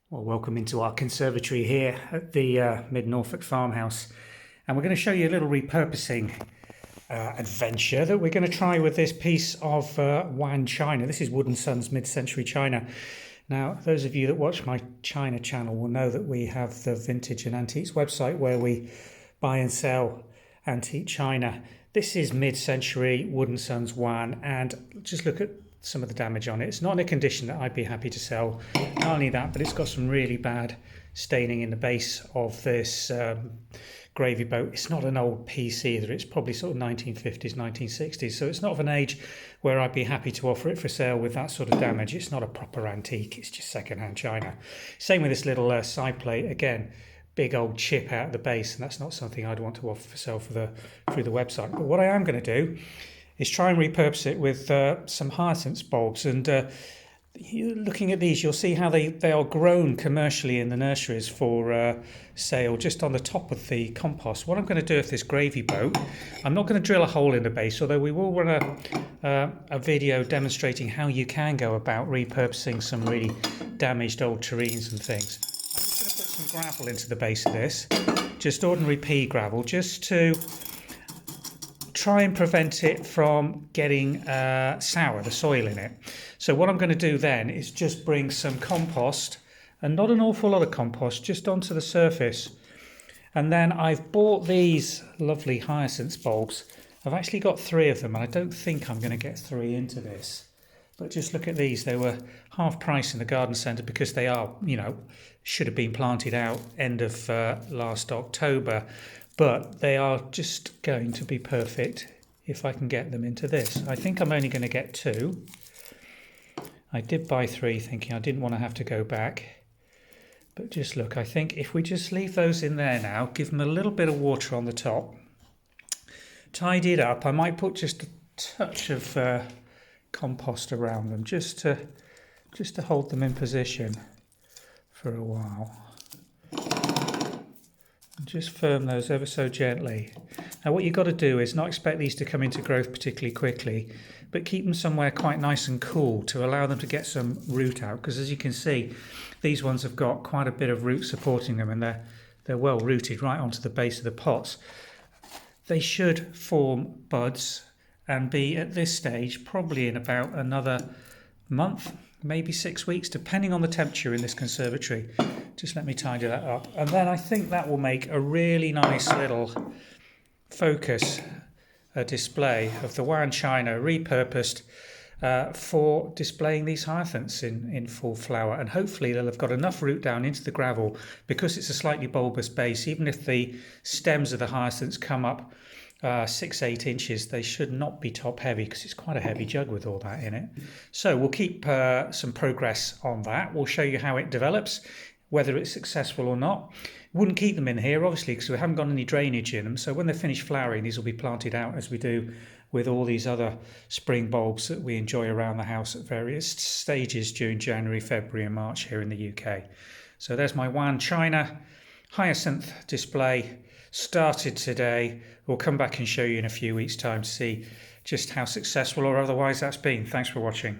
Well, welcome into our conservatory here at the Mid-Norfolk farmhouse. And we're going to show you a little repurposing adventure that we're going to try with this piece of Wan china. This is Wood & Sons mid-century china. Now, those of you that watch my China channel will know that we have the Vintage and Antiques website where we buy and sell antique china. This is mid-century Wood & Sons Wan, and just look at some of the damage on it. It's not in a condition that I'd be happy to sell. Not only that, but it's got some really bad staining in the base of this gravy boat. It's not an old piece either. It's probably sort of 1950s, 1960s. So it's not of an age where I'd be happy to offer it for sale with that sort of damage. It's not a proper antique. It's just second-hand china. Same with this little side plate. Again, big old chip out of the base, and that's not something I'd want to offer for sale through the website. But what I am going to do is try and repurpose it with some Hyacinth bulbs. And looking at these, you'll see how they are grown commercially in the nurseries for sale just on the top of the compost. What I'm going to do with this gravy boat, I'm not going to drill a hole in the base, although we will run a video demonstrating how you can go about repurposing some really damaged old tureens and things. I'm just going to put some gravel into the base of this, just ordinary pea gravel, just to try and prevent it from getting sour, the soil in it. So what I'm going to do then is just bring some compost, and not an awful lot of compost, just onto the surface. And then I've bought these lovely Hyacinth bulbs. I've actually got 3 of them, and I don't think I'm going to get 3 into this. But just look at these. They were half price in the garden centre because they are, should have been planted out end of last October. But they are just going to be perfect if I can get them into this. I think I'm only going to get 2. I did buy 3 thinking I didn't want to have to go back. But just look, I think if we just leave those in there now, give them a little bit of water on the top, tidy it up. I might put just a touch of compost around them just to hold them in position for a while. Just firm those ever so gently. Now what you've got to do is not expect these to come into growth particularly quickly, but keep them somewhere quite nice and cool to allow them to get some root out, because as you can see, these ones have got quite a bit of root supporting them, and they're well rooted right onto the base of the pots. They should form buds and be at this stage probably in about another month, maybe 6 weeks, depending on the temperature in this conservatory. Just let me tidy that up. And then I think that will make a really nice little focus display of the Wan china repurposed for displaying these hyacinths in full flower. And hopefully they'll have got enough root down into the gravel, because it's a slightly bulbous base. Even if the stems of the hyacinths come up 6-8 inches, they should not be top heavy, because it's quite a heavy jug with all that in it. So we'll keep some progress on that. We'll show you how it develops, whether it's successful or not. Wouldn't keep them in here obviously because we haven't got any drainage in them, so when they finish flowering these will be planted out, as we do with all these other spring bulbs that we enjoy around the house at various stages during January, February and March here in the UK. So there's my Wan china hyacinth display, started today. We'll come back and show you in a few weeks' time to see just how successful or otherwise that's been. Thanks for watching.